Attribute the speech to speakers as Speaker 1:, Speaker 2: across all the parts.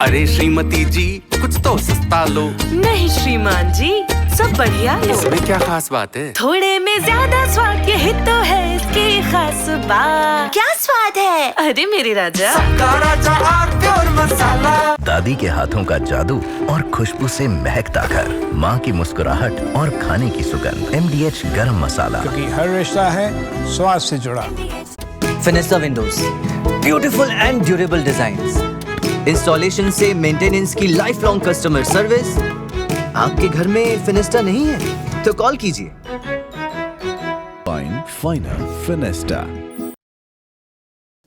Speaker 1: अरे श्रीमती जी कुछ तो सस्ता लो।
Speaker 2: नहीं श्रीमान जी, सब बढ़िया लो।
Speaker 1: इसमें क्या खास बात है?
Speaker 2: थोड़े में ज्यादा स्वाद, यही तो है इसकी खास बात।
Speaker 3: क्या स्वाद है?
Speaker 2: अरे मेरे राजा,
Speaker 4: सबका राजा आरती और मसाला।
Speaker 5: दादी के हाथों का जादू और खुशबू से महकता घर, माँ की मुस्कुराहट और खाने की सुगंध। MDH गरम मसाला,
Speaker 6: क्योंकि हर रिश्ता है स्वाद से जुड़ा।
Speaker 7: Fenesta windows, beautiful and durable designs, installation से मेंटेनेंस की लाइफ लॉन्ग कस्टमर सर्विस। आपके घर में फिनिस्टा नहीं है तो कॉल कीजिए।
Speaker 8: फाइनल फिनिस्टा।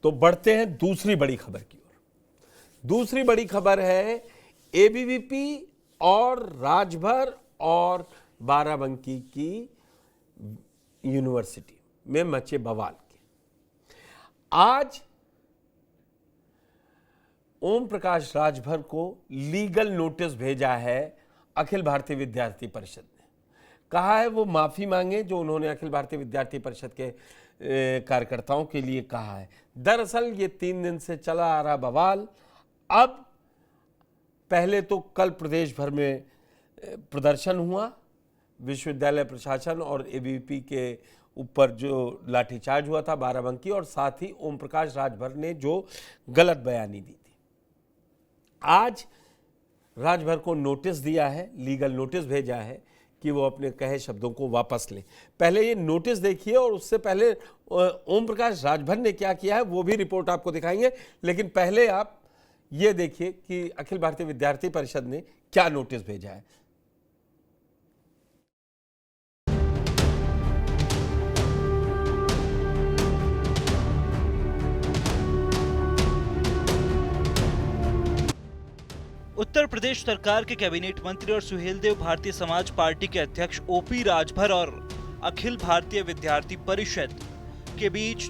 Speaker 9: तो बढ़ते हैं दूसरी बड़ी खबर की ओर। दूसरी बड़ी खबर है ABVP और राजभर और बाराबंकी की यूनिवर्सिटी में मचे बवाल के। आज ओम प्रकाश राजभर को लीगल नोटिस भेजा है अखिल भारतीय विद्यार्थी परिषद ने। कहा है वो माफ़ी मांगे जो उन्होंने अखिल भारतीय विद्यार्थी परिषद के कार्यकर्ताओं के लिए कहा है। दरअसल ये 3 दिन से चला आ रहा बवाल अब पहले तो कल प्रदेश भर में प्रदर्शन हुआ, विश्वविद्यालय प्रशासन और ABVP के ऊपर जो लाठीचार्ज हुआ था बाराबंकी, और साथ ही ओम प्रकाश राजभर ने जो गलत बयानी दी थी। आज राजभर को नोटिस दिया है, लीगल नोटिस भेजा है कि वो अपने कहे शब्दों को वापस लें। पहले ये नोटिस देखिए और उससे पहले ओम प्रकाश राजभर ने क्या किया है वो भी रिपोर्ट आपको दिखाएंगे, लेकिन पहले आप ये देखिए कि अखिल भारतीय विद्यार्थी परिषद ने क्या नोटिस भेजा है।
Speaker 10: उत्तर प्रदेश सरकार के कैबिनेट मंत्री और सुहेलदेव भारतीय समाज पार्टी के अध्यक्ष OP राजभर और अखिल भारतीय विद्यार्थी परिषद के बीच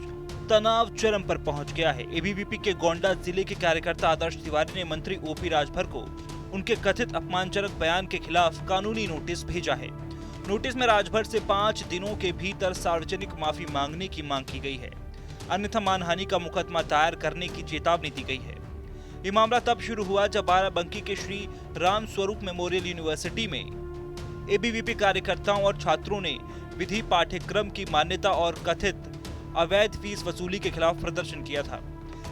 Speaker 10: तनाव चरम पर पहुंच गया है। ABVP के गोंडा जिले के कार्यकर्ता आदर्श तिवारी ने मंत्री OP राजभर को उनके कथित अपमानजनक बयान के खिलाफ कानूनी नोटिस भेजा है। नोटिस में राजभर से 5 दिनों के भीतर सार्वजनिक माफी मांगने की मांग की गई है, अन्यथा मानहानि का मुकदमा दायर करने की चेतावनी दी गई है। ये मामला तब शुरू हुआ जब बाराबंकी के श्री राम स्वरूप मेमोरियल यूनिवर्सिटी में ABVP कार्यकर्ताओं और छात्रों ने विधि पाठ्यक्रम की मान्यता और कथित अवैध फीस वसूली के खिलाफ प्रदर्शन किया था।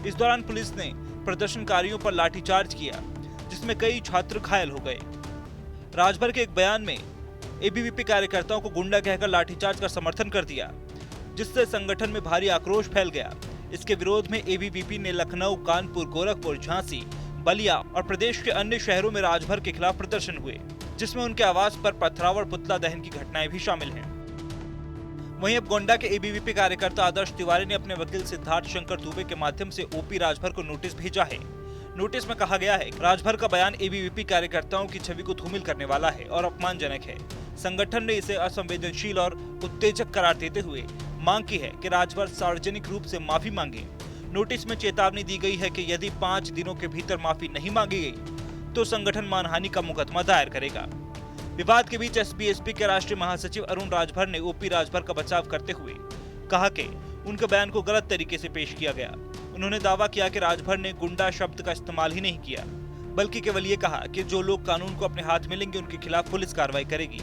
Speaker 10: इस दौरान पुलिस ने प्रदर्शनकारियों पर लाठीचार्ज किया, जिसमें कई छात्र घायल हो गए। राजभर के एक बयान में ABVP कार्यकर्ताओं को गुंडा कहकर लाठीचार्ज का समर्थन कर दिया, जिससे संगठन में भारी आक्रोश फैल गया। इसके विरोध में ABVP ने लखनऊ, कानपुर, गोरखपुर, झांसी, बलिया और प्रदेश के अन्य शहरों में राजभर के खिलाफ प्रदर्शन हुए, जिसमें उनके आवास पर पथराव और पुतला दहन की घटनाएं भी शामिल हैं। वहीं अब गोंडा के ABVP कार्यकर्ता आदर्श तिवारी ने अपने वकील सिद्धार्थ शंकर दुबे के माध्यम से OP राजभर को नोटिस भेजा है। नोटिस में कहा गया है कि राजभर का बयान ABVP कार्यकर्ताओं की छवि को धूमिल करने वाला है और अपमानजनक है। संगठन ने इसे असंवेदनशील और उत्तेजक करार देते हुए मांग की है कि राजभर सार्वजनिक रूप से माफी मांगे। नोटिस में चेतावनी दी गई है कि यदि 5 दिनों के भीतर माफी नहीं मांगी गई तो संगठन मानहानि का मुकदमा दायर करेगा। विवाद के बीच SPSP के राष्ट्रीय महासचिव अरुण राजभर ने OP राजभर का बचाव करते हुए कहा कि उनके बयान को गलत तरीके से पेश किया गया। उन्होंने दावा किया कि राजभर ने गुंडा शब्द का इस्तेमाल ही नहीं किया, बल्कि केवल ये कहा कि जो लोग कानून को अपने हाथ में लेंगे उनके खिलाफ पुलिस कार्रवाई करेगी।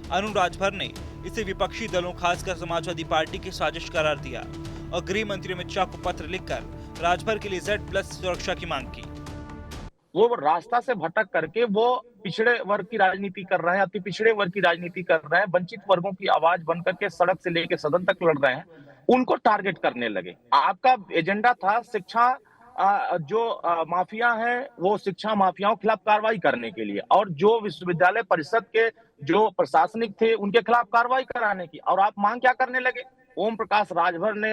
Speaker 10: अरुण राजभर ने इसे विपक्षी दलों, खासकर समाजवादी पार्टी की साजिश करार दिया और गृह मंत्री अमित शाह को पत्र लिखकर राजभर के लिए Z+ सुरक्षा की मांग की।
Speaker 11: वो रास्ता से भटक करके वो पिछड़े वर्ग की राजनीति कर रहे हैं, अति पिछड़े वर्ग की राजनीति कर रहे हैं, वंचित वर्गों की आवाज बन करके सड़क से लेकर सदन तक लड़ रहे हैं, उनको टारगेट करने लगे। आपका एजेंडा था शिक्षा जो माफिया है वो शिक्षा माफियाओं के खिलाफ कार्रवाई करने के लिए, और जो विश्वविद्यालय परिषद के जो प्रशासनिक थे उनके खिलाफ कार्रवाई कराने की। और आप मांग क्या करने लगे? ओम प्रकाश राजभर ने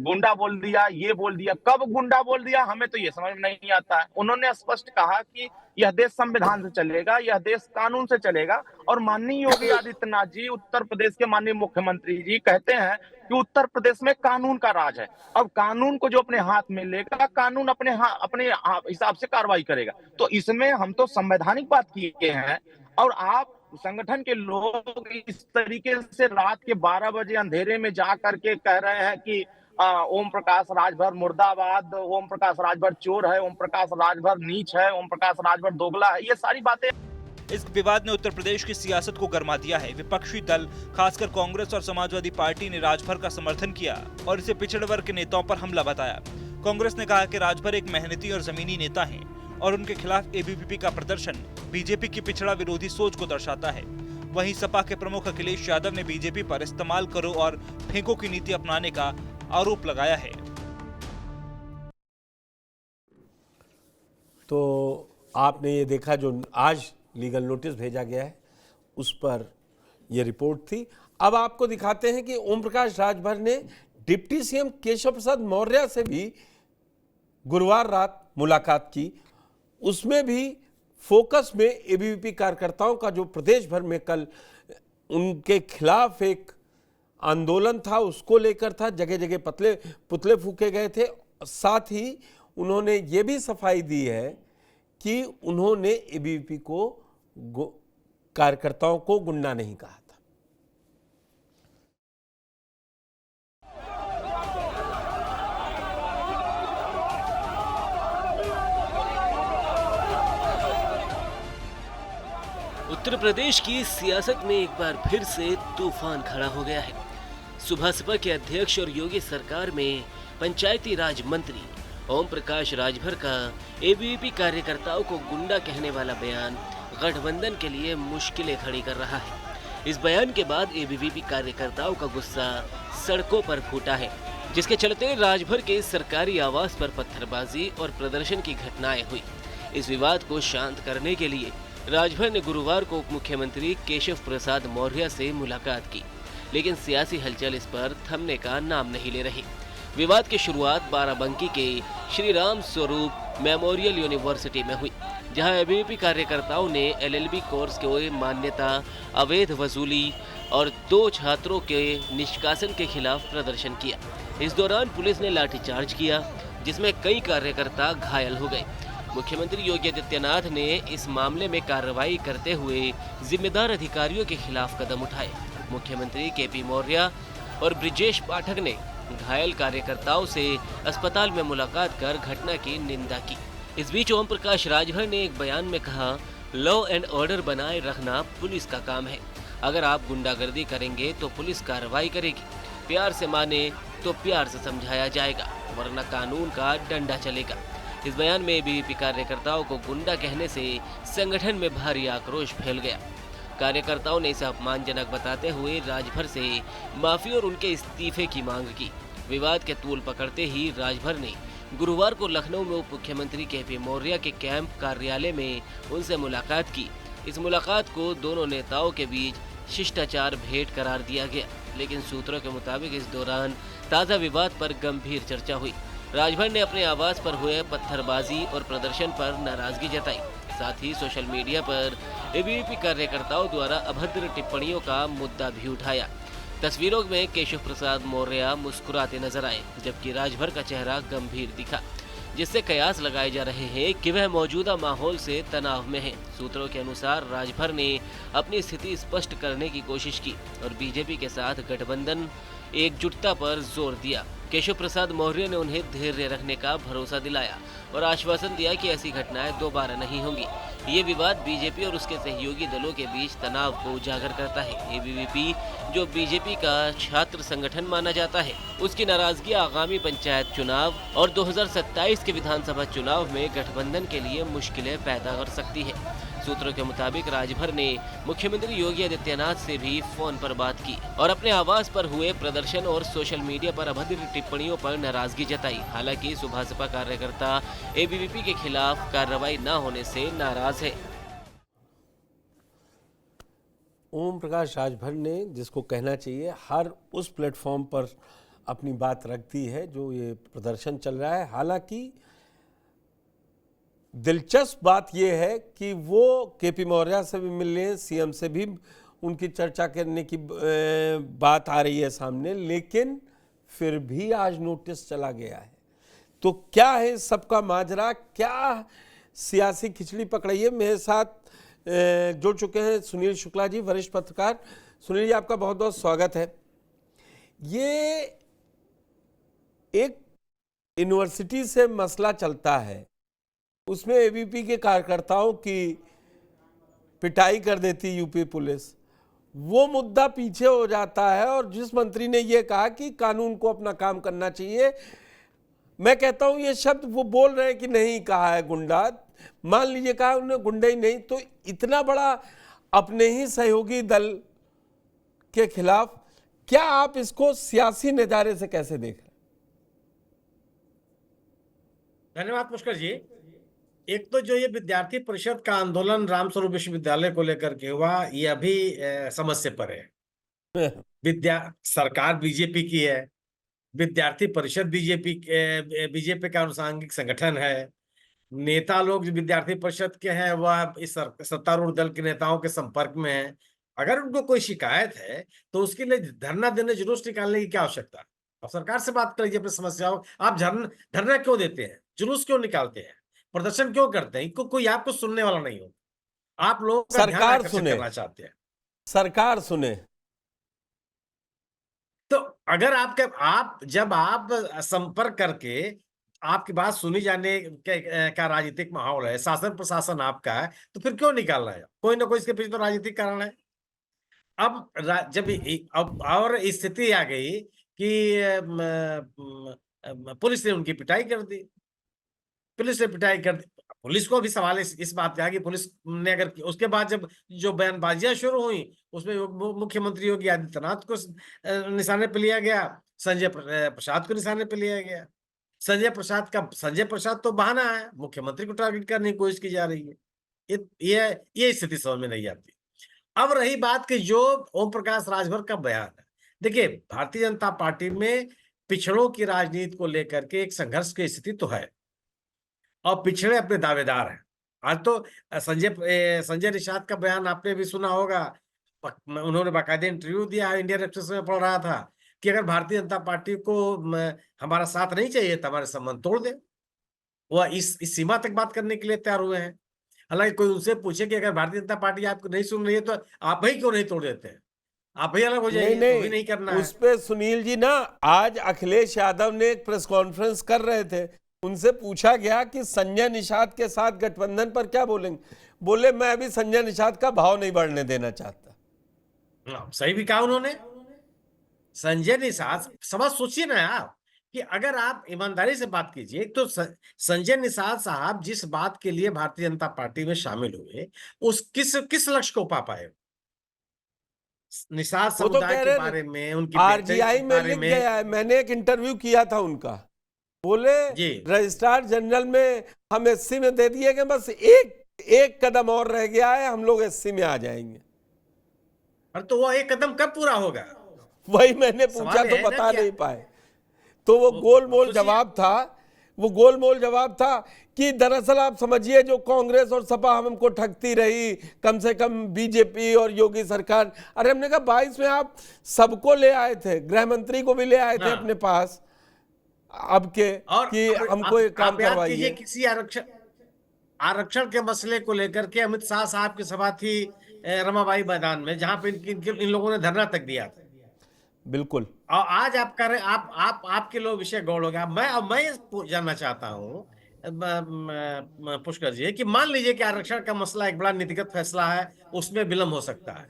Speaker 11: गुंडा बोल दिया, ये बोल दिया। कब गुंडा बोल दिया हमें तो ये समझ में नहीं आता है। उन्होंने स्पष्ट कहा कि यह देश संविधान से चलेगा, यह देश कानून से चलेगा। और माननीय योगी आदित्यनाथ जी, उत्तर प्रदेश के माननीय मुख्यमंत्री जी कहते हैं कि उत्तर प्रदेश में कानून का राज है। अब कानून को जो अपने हाथ में लेगा, कानून अपने हिसाब से कार्रवाई करेगा। तो इसमें हम तो संवैधानिक बात किए हैं, और आप संगठन के लोग इस तरीके से रात के 12 बजे अंधेरे में जा करके कह रहे हैं कि ओम प्रकाश राजभर मुर्दाबाद, ओम प्रकाश राजभर चोर है, ओम प्रकाश राजभर नीच है, ओम प्रकाश राजभर दोगला है, ये सारी बातें।
Speaker 10: इस विवाद ने उत्तर प्रदेश की सियासत को गरमा दिया है। विपक्षी दल खासकर कांग्रेस और समाजवादी पार्टी ने राजभर का समर्थन किया और इसे पिछड़े वर्ग के नेताओं पर हमला बताया। कांग्रेस ने कहा कि राजभर एक मेहनती और जमीनी नेता हैं और उनके खिलाफ एबीवीपी का प्रदर्शन बीजेपी की पिछड़ा विरोधी सोच को दर्शाता है। वहीं सपा के प्रमुख अखिलेश यादव ने बीजेपी पर इस्तेमाल करो और फेंको की नीति अपनाने का आरोप लगाया है।
Speaker 9: तो आपने ये देखा जो आज लीगल नोटिस भेजा गया है, उस पर यह रिपोर्ट थी। अब आपको दिखाते हैं कि ओम प्रकाश राजभर ने डिप्टी सीएम केशव प्रसाद मौर्य से भी गुरुवार रात मुलाकात की। उसमें भी फोकस में एबीवीपी कार्यकर्ताओं का जो प्रदेश भर में कल उनके खिलाफ एक आंदोलन था, उसको लेकर था। जगह जगह पुतले फूके गए थे। साथ ही उन्होंने ये भी सफाई दी है कि उन्होंने एबीवीपी को कार्यकर्ताओं को गुंडा नहीं कहा था।
Speaker 3: उत्तर प्रदेश की सियासत में एक बार फिर से तूफान खड़ा हो गया है। सुबह सपा के अध्यक्ष और योगी सरकार में पंचायती राज मंत्री ओम प्रकाश राजभर का एबीवीपी कार्यकर्ताओं को गुंडा कहने वाला बयान गठबंधन के लिए मुश्किलें खड़ी कर रहा है। इस बयान के बाद एबीवीपी कार्यकर्ताओं का गुस्सा सड़कों पर फूटा है, जिसके चलते राजभर के सरकारी आवास पर पत्थरबाजी और प्रदर्शन की घटनाएं हुई। इस विवाद को शांत करने के लिए राजभर ने गुरुवार को उप मुख्यमंत्री केशव प्रसाद मौर्य से मुलाकात की, लेकिन सियासी हलचल इस पर थमने का नाम नहीं ले रही। विवाद की शुरुआत बाराबंकी के श्री राम स्वरूप मेमोरियल यूनिवर्सिटी में हुई, जहां एबीवीपी कार्यकर्ताओं ने एलएलबी कोर्स के मान्यता, अवैध वसूली और 2 छात्रों के निष्कासन के खिलाफ प्रदर्शन किया। इस दौरान पुलिस ने लाठीचार्ज किया, जिसमें कई कार्यकर्ता घायल हो गए। मुख्यमंत्री योगी आदित्यनाथ ने इस मामले में कार्रवाई करते हुए जिम्मेदार अधिकारियों के खिलाफ कदम उठाए। मुख्यमंत्री केपी मौर्य और ब्रिजेश पाठक ने घायल कार्यकर्ताओं से अस्पताल में मुलाकात कर घटना की निंदा की। इस बीच ओम प्रकाश राजभर ने एक बयान में कहा, लॉ एंड ऑर्डर बनाए रखना पुलिस का काम है। अगर आप गुंडागर्दी करेंगे तो पुलिस कार्रवाई करेगी। प्यार से माने तो प्यार से समझाया जाएगा, वरना कानून का डंडा चलेगा। इस बयान में एबीवीपी कार्यकर्ताओं को गुंडा कहने से संगठन में भारी आक्रोश फैल गया। कार्यकर्ताओं ने इसे अपमानजनक बताते हुए राजभर से माफी और उनके इस्तीफे की मांग की। विवाद के तूल पकड़ते ही राजभर ने गुरुवार को लखनऊ में उप मुख्यमंत्री केपी मौर्य के कैंप कार्यालय में उनसे मुलाकात की। इस मुलाकात को दोनों नेताओं के बीच शिष्टाचार भेंट करार दिया गया, लेकिन सूत्रों के मुताबिक इस दौरान ताज़ा विवाद पर गंभीर चर्चा हुई। राजभर ने अपने आवास पर हुए पत्थरबाजी और प्रदर्शन पर नाराजगी जताई। साथ ही सोशल मीडिया पर एबीवीपी कार्यकर्ताओं द्वारा अभद्र टिप्पणियों का मुद्दा भी उठाया। तस्वीरों में केशव प्रसाद मौर्य मुस्कुराते नजर आए, जबकि राजभर का चेहरा गंभीर दिखा, जिससे कयास लगाए जा रहे हैं कि वह मौजूदा माहौल से तनाव में है। सूत्रों के अनुसार राजभर ने अपनी स्थिति स्पष्ट करने की कोशिश की और बीजेपी के साथ गठबंधन एकजुटता पर जोर दिया। केशव प्रसाद मौर्य ने उन्हें धैर्य रखने का भरोसा दिलाया और आश्वासन दिया कि ऐसी घटनाएं दोबारा नहीं होंगी। ये विवाद बीजेपी और उसके सहयोगी दलों के बीच तनाव को उजागर करता है। एबीवीपी, जो बीजेपी का छात्र संगठन माना जाता है, उसकी नाराजगी आगामी पंचायत चुनाव और 2027 के विधानसभा चुनाव में गठबंधन के लिए मुश्किलें पैदा कर सकती है। सूत्रों के मुताबिक राजभर ने मुख्यमंत्री योगी आदित्यनाथ से भी फोन पर बात की और अपने आवास पर हुए प्रदर्शन और सोशल मीडिया पर अभद्र टिप्पणियों पर नाराजगी जताई। हालांकि सुबह सपा कार्यकर्ता एबीवीपी के खिलाफ कार्रवाई न होने से नाराज है।
Speaker 9: ओम प्रकाश राजभर ने, जिसको कहना चाहिए, हर उस प्लेटफॉर्म पर अपनी बात रख दी है जो ये प्रदर्शन चल रहा है। हालांकि दिलचस्प बात यह है कि वो केपी मौर्य से भी मिलने, सीएम से भी उनकी चर्चा करने की बात आ रही है सामने, लेकिन फिर भी आज नोटिस चला गया है। तो क्या है सबका माजरा, क्या सियासी खिचड़ी पकड़ाई है? मेरे साथ जुड़ चुके हैं सुनील शुक्ला जी, वरिष्ठ पत्रकार। सुनील जी, आपका बहुत बहुत स्वागत है। ये एक यूनिवर्सिटी से मसला चलता है, उसमें एबीपी के कार्यकर्ताओं की पिटाई कर देती यूपी पुलिस, वो मुद्दा पीछे हो जाता है। और जिस मंत्री ने ये कहा कि कानून को अपना काम करना चाहिए, मैं कहता हूं ये शब्द वो बोल रहे हैं कि नहीं कहा है गुंडा, मान लीजिए कहा उन्होंने गुंडा ही नहीं, तो इतना बड़ा अपने ही सहयोगी दल के खिलाफ, क्या आप इसको सियासी नज़ारे से कैसे देख रहे हैं?
Speaker 12: धन्यवाद पुष्कर जी। एक तो जो ये विद्यार्थी परिषद का आंदोलन रामस्वरूप विश्वविद्यालय को लेकर के हुआ, ये अभी समझ से परे है। सरकार बीजेपी की है, विद्यार्थी परिषद बीजेपी का अनुसांगिक संगठन है, नेता लोग जो विद्यार्थी परिषद के हैं वह इस सत्तारूढ़ दल के नेताओं के संपर्क में है। अगर उनको कोई शिकायत है तो उसके लिए धरना देने, जुलूस निकालने की क्या आवश्यकता है? अब सरकार से बात करिए अपनी समस्याओं। आप धरना क्यों देते हैं, जुलूस क्यों निकालते हैं, प्रदर्शन क्यों करते हैं? कोई आपको सुनने वाला नहीं हो। आप लोग
Speaker 9: सरकार सुने,
Speaker 12: करना चाहते हैं,
Speaker 9: सरकार सुने।
Speaker 12: तो अगर आप जब आप संपर्क करके आपकी बात सुनी जाने का राजनीतिक माहौल है, शासन प्रशासन आपका है, तो फिर क्यों निकालना है? कोई ना कोई इसके पीछे तो राजनीतिक कारण है। अब जब अब और स्थिति आ गई कि पुलिस ने उनकी पिटाई कर दी, पुलिस को भी सवाल इस बात का कि पुलिस ने अगर उसके बाद जब जो बयानबाजियां शुरू हुई उसमें मुख्यमंत्री योगी आदित्यनाथ को निशाने पे लिया गया, संजय प्रसाद को निशाने पे लिया गया। संजय प्रसाद तो बहाना है, मुख्यमंत्री को टारगेट करने की कोशिश की जा रही है। ये स्थिति समझ में नहीं आती। अब रही बात कि जो ओम प्रकाश राजभर का बयान है, देखिए भारतीय जनता पार्टी में पिछड़ों की राजनीति को लेकर के एक संघर्ष की स्थिति तो है और पिछड़े अपने दावेदार हैं। आज तो संजय निषाद का बयान आपने भी सुना होगा, उन्होंने बाकायदे इंटरव्यू दिया, इंडियन एक्सप्रेस में पढ़ रहा था कि अगर भारतीय जनता पार्टी को हमारा साथ नहीं चाहिए तो हमारे संबंध तोड़ दे। वह इस सीमा तक बात करने के लिए तैयार हुए हैं। हालांकि कोई उनसे पूछे कि अगर भारतीय जनता पार्टी आपको नहीं सुन रही है तो आप ही क्यों नहीं तोड़ देते हैं, आप ही अलग हो जाइए, तो भी नहीं करना है।
Speaker 9: उस पे सुनील जी ना, आज अखिलेश यादव ने एक प्रेस कॉन्फ्रेंस कर रहे थे, उनसे पूछा गया कि संजय निषाद के साथ गठबंधन पर क्या बोलेंगे, बोले मैं अभी संजय निषाद का भाव नहीं बढ़ने देना चाहता।
Speaker 12: सही भी कहा उन्होंने। संजय निषाद, समझ सोचिए ना आप कि अगर आप ईमानदारी से बात कीजिए तो संजय निषाद साहब जिस बात के लिए भारतीय जनता पार्टी में शामिल हुए, उस किस लक्ष्य को पा पाए? निषाद समुदाय के बारे में, उनकी
Speaker 9: आरजीआई में लिख गया है, मैंने एक इंटरव्यू किया था उनका, बोले रजिस्ट्रार जनरल में हम एससी में दे दिए गए, बस एक कदम और रह गया है, हम लोग एससी में आ जाएंगे।
Speaker 12: और तो वो एक कदम कब पूरा होगा?
Speaker 9: वही मैंने पूछा तो बता नहीं पाए। तो वो गोलमोल जवाब था कि दरअसल आप समझिए जो कांग्रेस और सपा हमको ठगती रही, कम से कम बीजेपी और योगी सरकार। अरे हमने कहा 22 में आप सबको ले आए थे, गृह मंत्री को भी ले आए थे अपने पास अब के, कि हमको एक काम करवाइए।
Speaker 12: किसी आरक्षण के मसले को लेकर के अमित शाह साहब की सभा थी रमाबाई मैदान में, जहां पे इन लोगों ने धरना तक दिया था।
Speaker 9: बिल्कुल।
Speaker 12: और आज आप कर रहे, आपके लोग विषय गौड़ हो गया। मैं जानना चाहता हूँ पुष्कर जी कि मान लीजिए कि आरक्षण का मसला एक बड़ा नीतिगत फैसला है, उसमें विलंब हो सकता है।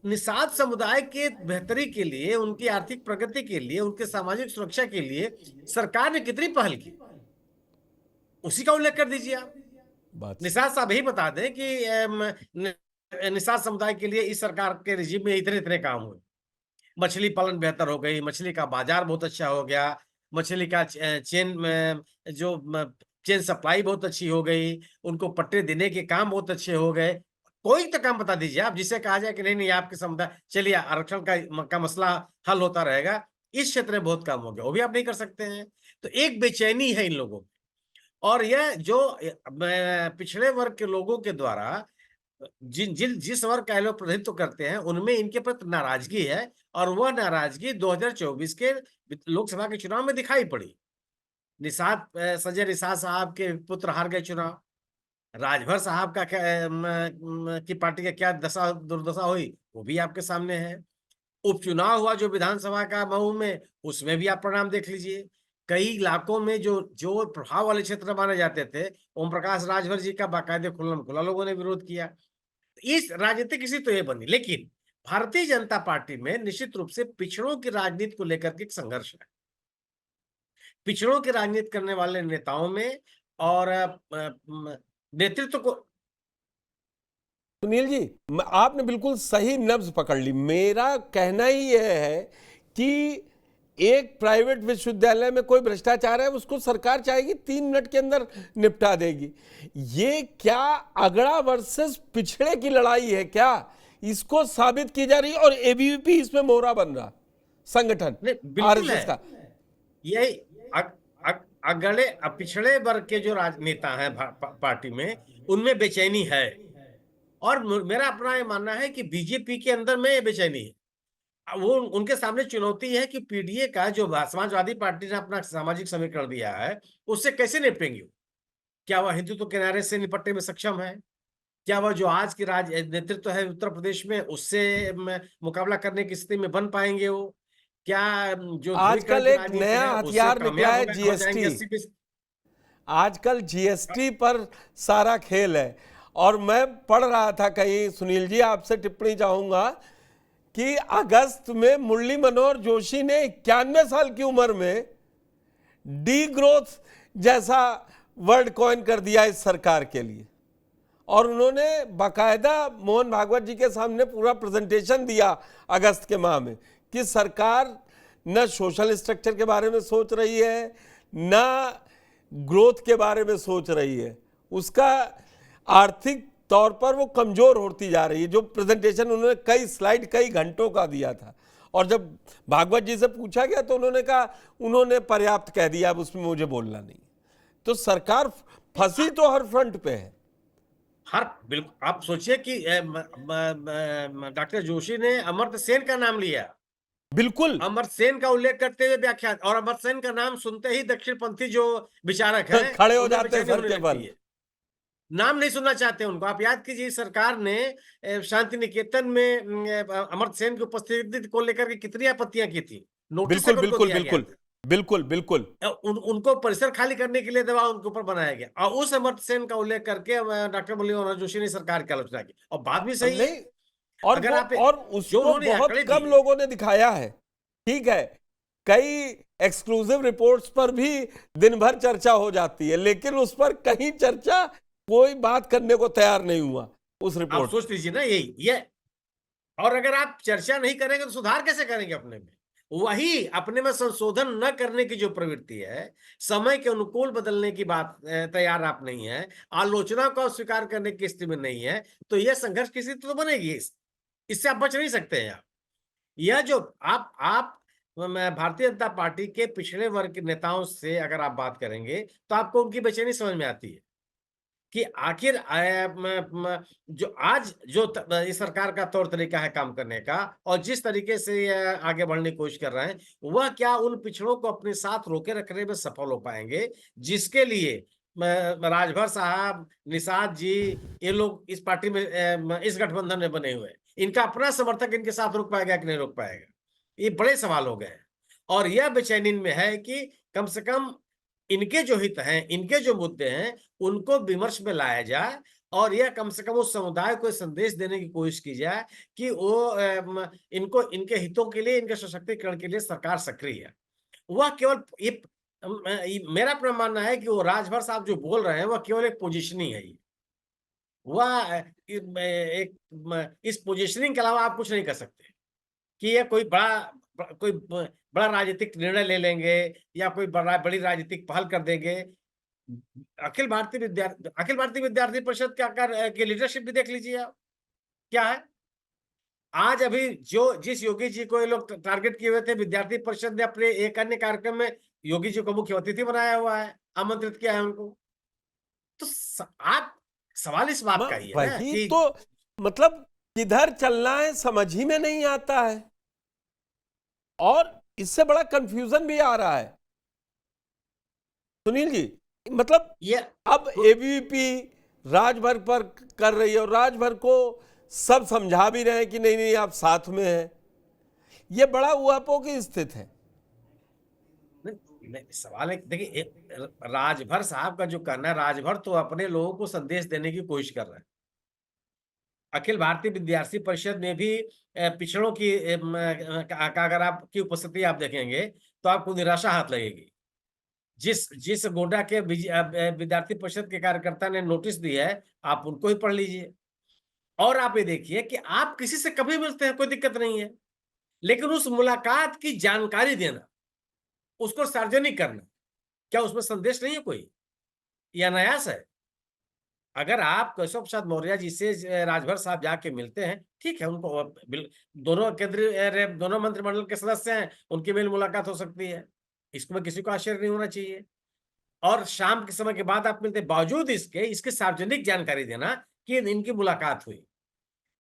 Speaker 12: निषाद समुदाय के बेहतरी के लिए, उनकी आर्थिक प्रगति के लिए, उनके सामाजिक सुरक्षा के लिए सरकार ने कितनी पहल की, उसी का उल्लेख कर दीजिए आप। निषाद साहब यही बता दें कि निषाद समुदाय के लिए इस सरकार के रिजीम में इतने काम हुए। मछली पालन बेहतर हो गई, मछली का बाजार बहुत अच्छा हो गया, मछली का चेन सप्लाई बहुत अच्छी हो गई, उनको पट्टे देने के काम बहुत अच्छे हो गए। कोई तो काम बता दीजिए आप जिसे कहा जाए कि नहीं आपके समुदाय, चलिए आरक्षण का मसला हल होता रहेगा, इस क्षेत्र में बहुत काम हो गया, वो भी आप नहीं कर सकते हैं। तो एक बेचैनी है इन लोगों, और यह जो पिछड़े वर्ग के लोगों के द्वारा जिस वर्ग का लोग प्रतिनिधित्व करते हैं उनमें इनके प्रति नाराजगी है, और वह नाराजगी 2024 के लोकसभा के चुनाव में दिखाई पड़ी। संजय निषाद साहब के पुत्र हार गए चुनाव, राजभर साहब का की पार्टी का क्या दुर्दशा हुई वो भी आपके सामने है। उपचुनाव हुआ जो विधानसभा का मऊ में, उसमें भी आप परिणाम देख लीजिए। कई इलाकों में जो जो प्रभाव वाले क्षेत्र माने जाते थे, ओम प्रकाश राजभर जी का बाकायदे खुल्लम खुला लोगों ने विरोध किया। इस राजनीतिक स्थिति तो ये बनी, लेकिन भारतीय जनता पार्टी में निश्चित रूप से पिछड़ों की राजनीति को लेकर के एक संघर्ष है। पिछड़ों की राजनीति करने वाले नेताओं में और नेतृत्व को।
Speaker 9: सुनील जी, आपने बिल्कुल सही नब्ज पकड़ ली। मेरा कहना ही यह है कि एक प्राइवेट विश्वविद्यालय में कोई भ्रष्टाचार है, उसको सरकार चाहेगी 3 मिनट के अंदर निपटा देगी। ये क्या अगड़ा वर्सेस पिछड़े की लड़ाई है क्या? इसको साबित की जा रही है और एबीवीपी इसमें मोहरा बन रहा संगठन आरएसएस का।
Speaker 12: यही अगड़े पिछड़े वर्ग के जो राजनेता हैं पार्टी में, उनमें बेचैनी है। और मेरा अपना ये मानना है कि बीजेपी के अंदर में ये बेचैनी है। वो उनके सामने चुनौती है कि पीडीए का जो समाजवादी पार्टी ने अपना सामाजिक समीकरण दिया है, उससे कैसे निपटेंगे? क्या वह हिंदुत्व के नारे से निपटने में सक्षम है? क्या वह जो आज की नेतृत्व है उत्तर प्रदेश में, उससे मुकाबला करने की स्थिति में बन पाएंगे? वो क्या जो
Speaker 9: आजकल एक नया हथियार निकला है जीएसटी। आजकल जीएसटी पर सारा खेल है। और मैं पढ़ रहा था कहीं, सुनील जी आपसे टिप्पणी चाहूंगा कि अगस्त में मुरली मनोहर जोशी ने 91 साल की उम्र में डी ग्रोथ जैसा वर्ड कॉइन कर दिया इस सरकार के लिए। और उन्होंने बाकायदा मोहन भागवत जी के सामने पूरा प्रेजेंटेशन दिया अगस्त के माह में कि सरकार न सोशल स्ट्रक्चर के बारे में सोच रही है, न ग्रोथ के बारे में सोच रही है। उसका आर्थिक तौर पर वो कमजोर होती जा रही है। जो प्रेजेंटेशन उन्होंने कई स्लाइड कई घंटों का दिया था, और जब भागवत जी से पूछा गया तो उन्होंने कहा उन्होंने पर्याप्त कह दिया, अब उसमें मुझे बोलना नहीं। तो सरकार फंसी तो हर फ्रंट पे है।
Speaker 12: बिल्कुल। आप सोचिए कि डॉक्टर जोशी ने अमर्त्य सेन का नाम लिया,
Speaker 9: बिल्कुल
Speaker 12: अमर्त्य सेन का उल्लेख करते हुए व्याख्यान, और अमर्त्य सेन का नाम सुनते ही दक्षिणपंथी जो विचारक है
Speaker 9: खड़े हो जाते हैं सर के बल,
Speaker 12: नाम नहीं सुनना चाहते उनको। आप याद कीजिए, सरकार ने शांति निकेतन में अमर्त्य सेन की उपस्थिति को लेकर के कितनी आपत्तियां की थी।
Speaker 9: बिल्कुल बिल्कुल बिल्कुल बिल्कुल बिल्कुल।
Speaker 12: उनको परिसर खाली करने के लिए दबाव उनके ऊपर बनाया गया, और उस अमर्त्य सेन का उल्लेख करके डॉक्टर मुरली मनोहर जोशी ने सरकार की आलोचना की, और बात भी सही है।
Speaker 9: और उसको बहुत कम लोगों ने दिखाया है। ठीक है, कई एक्सक्लूसिव रिपोर्ट्स पर भी दिन भर चर्चा हो जाती है, लेकिन उस पर कहीं चर्चा कोई बात करने को तैयार नहीं हुआ उस रिपोर्ट।
Speaker 12: आप सोच लीजिए ना, ये और अगर आप चर्चा नहीं करेंगे तो सुधार कैसे करेंगे अपने में? वही अपने में संशोधन न करने की जो प्रवृत्ति है, समय के अनुकूल बदलने की बात तैयार आप नहीं है, आलोचना को स्वीकार करने की स्थिति में नहीं है, तो यह संघर्ष की स्थिति तो बनेगी। इससे आप बच नहीं सकते हैं। यह जो आप भारतीय जनता पार्टी के पिछड़े वर्ग के नेताओं से अगर आप बात करेंगे तो आपको उनकी बेचैनी समझ में आती है कि आखिर जो आज जो इस सरकार का तौर तरीका है काम करने का, और जिस तरीके से आगे बढ़ने की कोशिश कर रहे हैं, वह क्या उन पिछड़ों को अपने साथ रोके रखने में सफल हो पाएंगे, जिसके लिए राजभर साहब, निषाद जी, ये लोग इस पार्टी में इस गठबंधन में बने हुए हैं। इनका अपना समर्थक इनके साथ रोक पाएगा कि नहीं रोक पाएगा, ये बड़े सवाल हो गए। और यह बेचैनी में है कि कम से कम इनके जो हित हैं, इनके जो मुद्दे हैं, उनको विमर्श में लाया जाए, और यह कम से कम उस समुदाय को संदेश देने की कोशिश की जाए कि वो इनको इनके हितों के लिए, इनके सशक्तिकरण के लिए सरकार सक्रिय है। वह केवल मेरा अपना मानना है कि वो राजभर साहब जो बोल रहे हैं वह केवल एक पोजिशनिंग है। वह एक इस पोजिशनिंग के अलावा आप कुछ नहीं कर सकते कि ये कोई बड़ा राजनीतिक निर्णय ले लेंगे या कोई बड़ी राजनीतिक पहल कर देंगे। अखिल भारतीय विद्यार्थी परिषद की लीडरशिप भी देख लीजिए आप, क्या है आज। अभी जिस योगी जी को ये लोग टारगेट किए हुए थे, विद्यार्थी परिषद ने अपने एक अन्य कार्यक्रम में योगी जी को मुख्य अतिथि बनाया हुआ है, आमंत्रित किया है उनको। तो आप सवाल इस बात का ही है
Speaker 9: कि तो मतलब किधर चलना है समझ ही में नहीं आता है, और इससे बड़ा कंफ्यूजन भी आ रहा है सुनील जी। मतलब अब एबीवीपी राजभर पर कर रही है, और राजभर को सब समझा भी रहे हैं कि नहीं नहीं आप साथ में हैं। ये बड़ा उहापोह की स्थिति है।
Speaker 12: सवाल है, देखिए राजभर साहब का जो कहना है, राजभर तो अपने लोगों को संदेश देने की कोशिश कर रहा है। अखिल भारतीय विद्यार्थी परिषद में भी पिछड़ों की का अगर आपकी उपस्थिति आप देखेंगे तो आपको निराशा हाथ लगेगी। जिस गोड्डा के विद्यार्थी परिषद के कार्यकर्ता ने नोटिस दी है, आप उनको ही पढ़ लीजिए। और आप ये देखिए कि आप किसी से कभी मिलते हैं, कोई दिक्कत नहीं है, लेकिन उस मुलाकात की जानकारी देना, उसको सार्वजनिक करना, क्या उसमें संदेश नहीं है कोई? या अनायास है? अगर आप केशव प्रसाद मौर्य जी से राजभर साहब जाके मिलते हैं, ठीक है, उनको दोनों मंत्रिमंडल के सदस्य हैं, उनकी मेल मुलाकात हो सकती है, इसमें किसी को आश्चर्य नहीं होना चाहिए। और शाम के समय के बाद आप मिलते हैं, बावजूद इसके सार्वजनिक जानकारी देना कि इनकी मुलाकात हुई।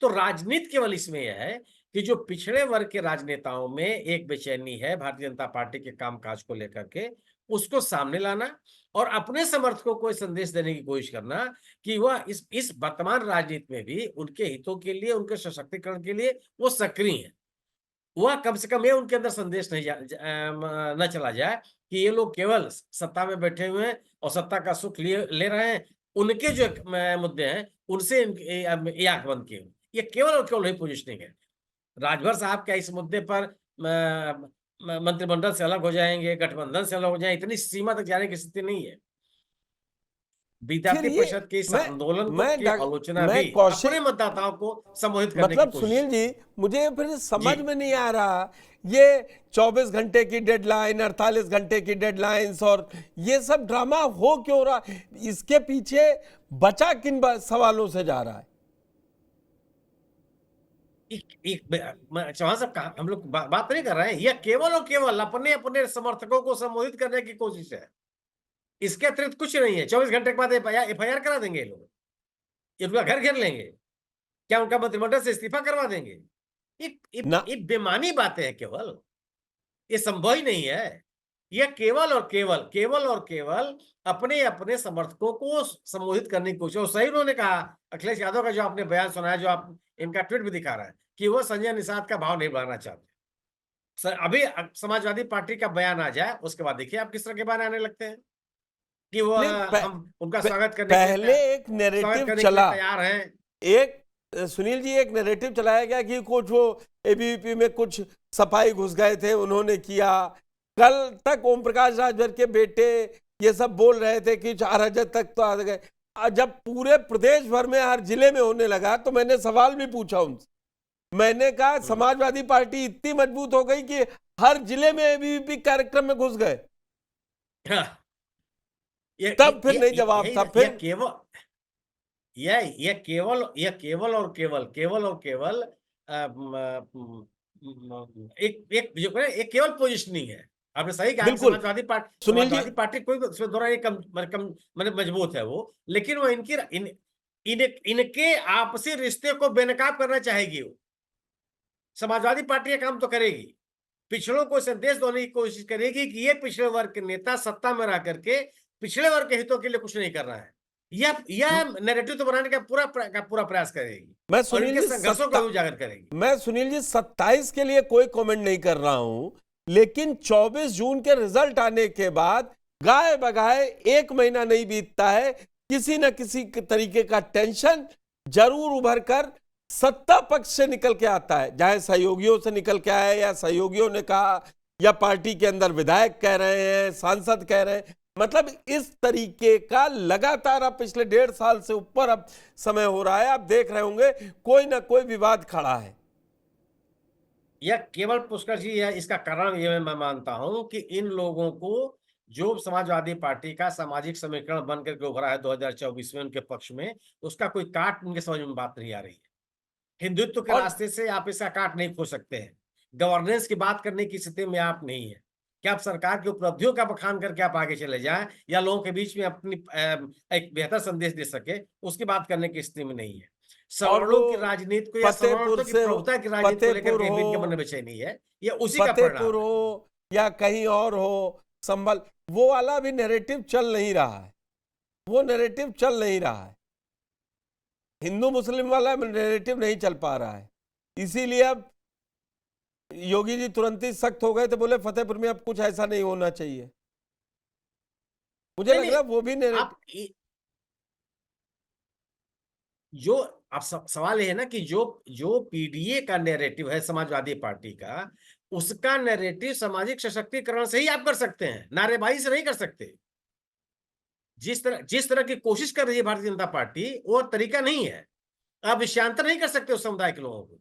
Speaker 12: तो राजनीति केवल इसमें यह है कि जो पिछड़े वर्ग के राजनेताओं में एक बेचैनी है भारतीय जनता पार्टी के कामकाज को लेकर के, उसको सामने लाना और अपने समर्थकों को संदेश देने की कोशिश करना कि वह इस वर्तमान राजनीति में भी उनके हितों के लिए, उनके सशक्तिकरण के लिए वो सक्रिय है। वह कम से कम ये उनके अंदर संदेश न चला जाए कि ये लोग केवल सत्ता में बैठे हुए हैं और सत्ता का सुख ले रहे हैं, उनके जो मुद्दे हैं उनसे ये आंख बंद किए। ये केवल और केवल ही पोजिशनिंग है। राजभर साहब क्या इस मुद्दे पर मंत्रिमंडल से अलग हो जाएंगे, गठबंधन से अलग हो जाएंगे, इतनी सीमा तक जाने की स्थिति नहीं है। विद्यार्थी परिषद के इस आंदोलन की आलोचना भी अपने मतदाताओं को संबोधित करने की कोशिश।
Speaker 9: सुनील जी, मुझे फिर समझ में नहीं आ रहा, ये 24 घंटे की डेडलाइन, 48 घंटे की डेडलाइंस और ये सब ड्रामा हो क्यों रहा? इसके पीछे बचा किन सवालों से जा रहा है?
Speaker 12: चौहान साहब, हम लोग बात नहीं कर रहे हैं, यह केवल और केवल अपने अपने समर्थकों को संबोधित करने की कोशिश है। इसके अतिरिक्त कुछ नहीं है। 24 घंटे के बाद एफआईआर करा देंगे लोग, ये उनका घर घेर लेंगे, क्या उनका मंत्रिमंडल से इस्तीफा करवा देंगे? ये बेमानी बातें हैं केवल, ये संभव ही नहीं है। यह केवल और केवल अपने अपने समर्थकों को संबोधित करने की कोशिश। और सही उन्होंने कहा, अखिलेश यादव का जो आपने बयान सुना है, जो आप इनका ट्वीट भी दिखा रहा है कि वो संजय निषाद का भाव नहीं बढ़ाना चाहते। अभी समाजवादी पार्टी का बयान आ जाए, उसके बाद देखिए आप किस तरह के बयान आने लगते हैं कि वो हम उनका स्वागत करने
Speaker 9: पहले एक नैरेटिव चला,
Speaker 12: तैयार हैं।
Speaker 9: एक सुनील जी, एक नैरेटिव चलाया गया कि कुछ वो एबीवीपी में कुछ सफाई घुस गए थे, उन्होंने किया। कल तक ओम प्रकाश राजभर के बेटे ये सब बोल रहे थे कि 4,000 तक तो आ गए। जब पूरे प्रदेश भर में हर जिले में होने लगा तो मैंने सवाल भी पूछा उनसे। मैंने कहा समाजवादी पार्टी इतनी मजबूत हो गई कि हर जिले में एबीवीपी कार्यक्रम में घुस गए। तब फिर नहीं जवाब था। फिर
Speaker 12: केवल एक केवल पोजिशनिंग है। आपने सही कहा, समाजवादी पार्टी कोई मतलब मजबूत है वो, लेकिन वो इनके आपसी रिश्ते को बेनकाब करना चाहेगी। वो समाजवादी पार्टी काम तो करेगी, पिछड़ों को संदेश देने की कोशिश करेगी कि ये पिछड़े वर्ग के नेता सत्ता में रह करके पिछड़े वर्ग के हितों के लिए कुछ नहीं कर रहा है। यह नैरेटिव तो बनाने का पूरा प्रयास करेगी।
Speaker 9: मैं सुनील जी
Speaker 12: संघर्षों को उजागर करेगी।
Speaker 9: मैं सुनील जी 27 के लिए कोई कमेंट नहीं कर रहा हूं, लेकिन 24 जून के रिजल्ट आने के बाद गाय बगाए 1 महीना नहीं बीतता है, किसी न किसी तरीके का टेंशन जरूर उभर कर सत्ता पक्ष से निकल के आता है। चाहे सहयोगियों से निकल के आया, या सहयोगियों ने कहा, या पार्टी के अंदर विधायक कह रहे हैं, सांसद कह रहे हैं। मतलब इस तरीके का लगातार अब पिछले 1.5 साल से ऊपर अब समय हो रहा है। आप देख रहे होंगे कोई ना कोई विवाद खड़ा है।
Speaker 12: यह केवल पुष्कर जी है, इसका कारण ये मैं मानता हूं कि इन लोगों को जो समाजवादी पार्टी का सामाजिक समीकरण बनकर के उभरा है 2024 में उनके पक्ष में, उसका कोई काट उनके समझ में बात नहीं आ रही है। हिंदुत्व के रास्ते से आप इसका काट नहीं खो सकते हैं। गवर्नेंस की बात करने की स्थिति में आप नहीं है कि आप सरकार की उपलब्धियों का बखान करके आप आगे चले जाएं या लोगों के बीच में अपनी एक बेहतर संदेश दे सके, उसकी बात करने की स्थिति में नहीं है। सवर्णों की राजनीति को या सवर्णों की प्रभुता की राजनीति को लेकर के मन में बेचैनी है। ये उसी का परिणाम
Speaker 9: हो या कहीं और हो, संभल वो वाला भी नैरेटिव चल नहीं रहा है। वो नैरेटिव चल नहीं रहा है, हिंदू मुस्लिम वाला नैरेटिव नहीं चल पा रहा है। इसीलिए अब योगी जी तुरंत ही सख्त हो गए थे, बोले फतेहपुर में अब कुछ ऐसा नहीं होना चाहिए। मुझे
Speaker 12: नहीं,
Speaker 9: लग रहा है वो भी
Speaker 12: आप जो आप सवाल ये है ना कि जो पीडीए का नैरेटिव है समाजवादी पार्टी का, उसका नैरेटिव सामाजिक सशक्तिकरण से ही आप कर सकते हैं, नारेबाजी से नहीं कर सकते। जिस तरह की कोशिश कर रही है भारतीय जनता पार्टी, वो तरीका नहीं है। आप विषयांतर नहीं कर सकते उस समुदाय के लोगों को।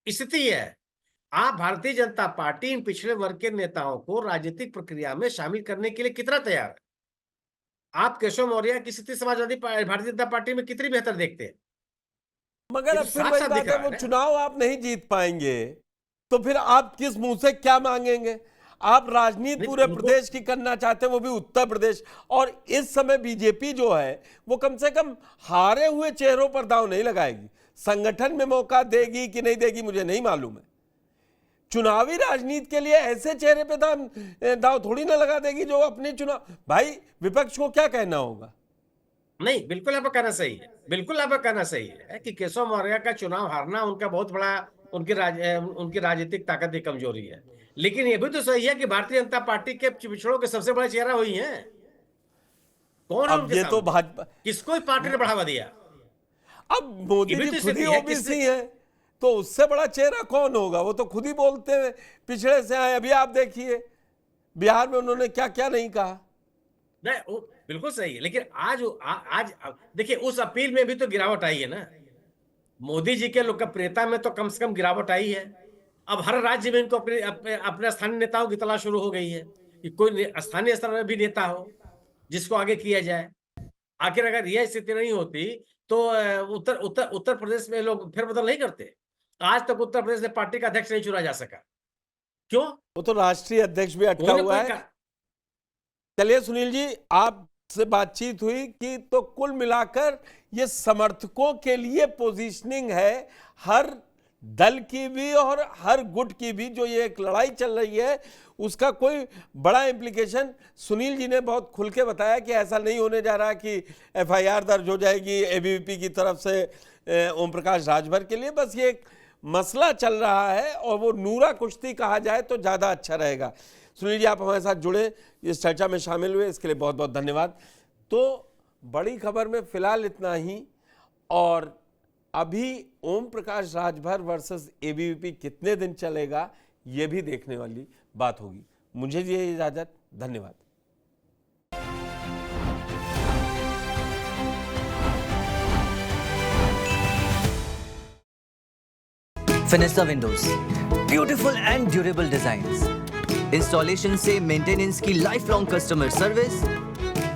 Speaker 12: स्थिति है, आप भारतीय जनता पार्टी इन पिछड़े वर्ग के नेताओं को राजनीतिक प्रक्रिया में शामिल करने के लिए कितना तैयार है? आप केशव मौर्य की स्थिति समाजवादी भारतीय जनता पार्टी में कितनी बेहतर देखते हैं?
Speaker 9: मगर अब फिर वही बात है, वो चुनाव आप नहीं जीत पाएंगे तो फिर आप किस मुंह से क्या मांगेंगे? आप राजनीति पूरे प्रदेश की करना चाहते हैं, वो भी उत्तर प्रदेश, और इस समय बीजेपी जो है वो कम से कम हारे हुए चेहरों पर दांव नहीं लगाएगी। संगठन में मौका देगी कि नहीं देगी मुझे नहीं मालूम है। चुनावी राजनीति के लिए ऐसे चेहरे पे दांव थोड़ी ना लगा देगी जो अपने चुनाव। भाई विपक्ष को क्या कहना होगा?
Speaker 12: नहीं, बिल्कुल आपका कहना सही है, बिल्कुल आपका कहना सही है कि केशव मौर्य का चुनाव हारना उनका बहुत बड़ा उनकी राजनीतिक ताकत की कमजोरी है। लेकिन ये भी तो सही है कि भारतीय जनता पार्टी के पिछड़ों के सबसे बड़ा चेहरा वही है। कौन है उनके
Speaker 9: ये तो भाजपा,
Speaker 12: किसको पार्टी ने बढ़ावा दिया?
Speaker 9: अब मोदी जी खुद ही ओबीसी है तो उससे बड़ा चेहरा कौन होगा? वो तो खुद ही बोलते हैं पिछड़े से आए। अभी आप देखिए बिहार में उन्होंने क्या क्या नहीं कहा।
Speaker 12: नहीं, बिल्कुल सही है, लेकिन आज देखिए उस अपील में भी तो गिरावट आई है ना। मोदी जी के लोकप्रियता में तो कम से कम गिरावट आई है। अब हर राज्य में इनको अपने स्थानीय नेताओं की तलाश शुरू हो गई है कि कोई स्थानीय स्तर पर भी नेता हो जिसको आगे किया जाए। आखिर अगर यह स्थिति नहीं होती तो उत्तर प्रदेश में लोग फेरबदल नहीं करते। आज तक उत्तर प्रदेश में पार्टी का अध्यक्ष नहीं चुना जा सका। क्यों?
Speaker 9: वो तो राष्ट्रीय अध्यक्ष भी अटका हुआ है। चलिए सुनील जी, आपसे बातचीत हुई कि तो कुल मिलाकर ये समर्थकों के लिए पोजीशनिंग है, हर दल की भी और हर गुट की भी। जो ये एक लड़ाई चल रही है उसका कोई बड़ा इम्प्लीकेशन सुनील जी ने बहुत खुल के बताया कि ऐसा नहीं होने जा रहा कि एफआईआर दर्ज हो जाएगी एबीवीपी की तरफ से ओम प्रकाश राजभर के लिए। बस ये एक मसला चल रहा है और वो नूरा कुश्ती कहा जाए तो ज़्यादा अच्छा रहेगा। सुनील जी, आप हमारे साथ जुड़े, इस चर्चा में शामिल हुए, इसके लिए बहुत बहुत धन्यवाद। तो बड़ी खबर में फिलहाल इतना ही, और अभी ओम प्रकाश राजभर वर्सेस एबीवीपी कितने दिन चलेगा ये भी देखने वाली बात होगी। मुझे ये इजाजत, धन्यवाद।
Speaker 7: Fenesta windows, beautiful and durable designs, installation से मेंटेनेंस की लाइफ लॉन्ग कस्टमर सर्विस।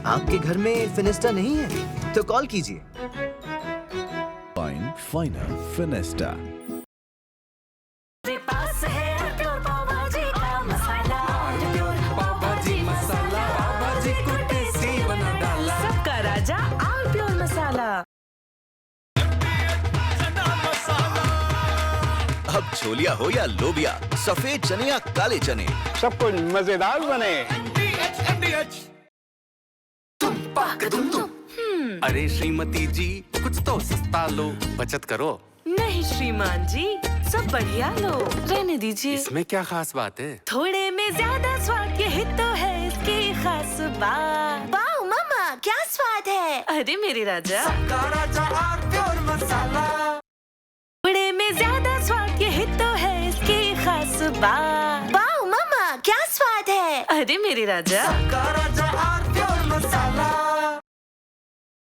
Speaker 7: आपके घर में फिनिस्टा नहीं है तो कॉल कीजिए।
Speaker 8: फाइनल फिनिस्टा।
Speaker 2: पास है प्योर पाव भाजी का मसाला, पाव भाजी मसाला, पाव भाजी को टेस्टी बना डाला, सबका राजा आल प्योर मसाला।
Speaker 5: अब छोलिया हो या लोबिया, सफेद चने या काले चने,
Speaker 6: सब कुछ मजेदार बने।
Speaker 1: अरे श्रीमती जी कुछ तो सस्ता लो, बचत करो।
Speaker 2: नहीं श्रीमान जी, सब बढ़िया लो, रहने दीजिए।
Speaker 1: इसमें क्या खास बात है?
Speaker 2: थोड़े में ज्यादा स्वाद, यही तो है इसकी खास बात। वाओ मामा, क्या स्वाद है! अरे मेरे राजा,
Speaker 4: सबका राजा और प्योर मसाला।
Speaker 2: थोड़े में ज्यादा स्वाद, यही तो है इसकी खास बात। वाओ मामा, क्या स्वाद है! अरे मेरे राजा,
Speaker 4: सबका राजा और प्योर मसाला।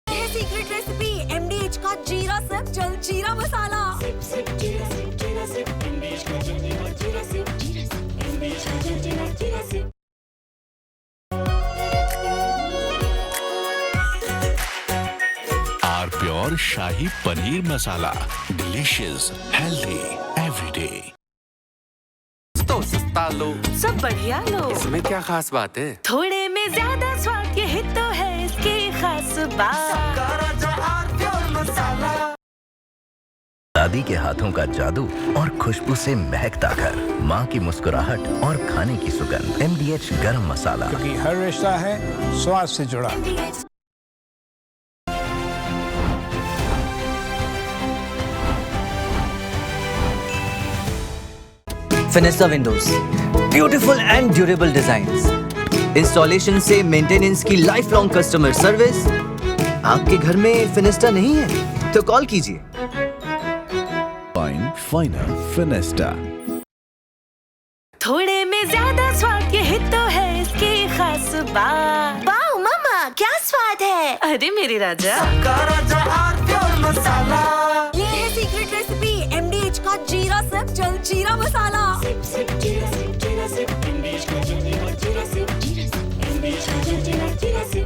Speaker 2: सीक्रेट रेसिपी MDH का जीरा सिप जल जीरा मसाला। सिप सिप जीरा सिप, जीरा सिप, MDH का जल जीरा सिप, जीरा सिप, MDH का जल जीरा सिप।
Speaker 8: आर pure shahi paneer masala, delicious, healthy, everyday.
Speaker 1: तो सस्ता लो,
Speaker 2: सब बढ़िया लो,
Speaker 1: इसमें क्या खास बात है?
Speaker 2: थोड़े में ज्यादा स्वाद, यही तो है इसकी खास बात।
Speaker 4: सबका राजा और प्योर मसाला।
Speaker 5: दादी के हाथों का जादू और खुशबू से महकता घर, माँ की मुस्कुराहट और खाने की सुगंध। MDH गरम मसाला,
Speaker 6: क्योंकि हर रिश्ता है स्वाद से जुड़ा।
Speaker 7: Fenesta windows, beautiful and durable designs, installation से मेंटेनेंस की लाइफ लॉन्ग कस्टमर सर्विस। आपके घर में फिनिस्टा नहीं है तो कॉल कीजिए।
Speaker 8: फाइनल फिनेस्टा।
Speaker 2: थोड़े में ज्यादा स्वाद, यही तो है इसकी खास बात।
Speaker 13: वाओ मामा, क्या स्वाद है।
Speaker 2: अरे मेरे राजा,
Speaker 4: सबका राजा आर प्योर मसाला।
Speaker 13: ये है सीक्रेट रेसिपी MDH का जीरा सब्ज जलजीरा मसाला।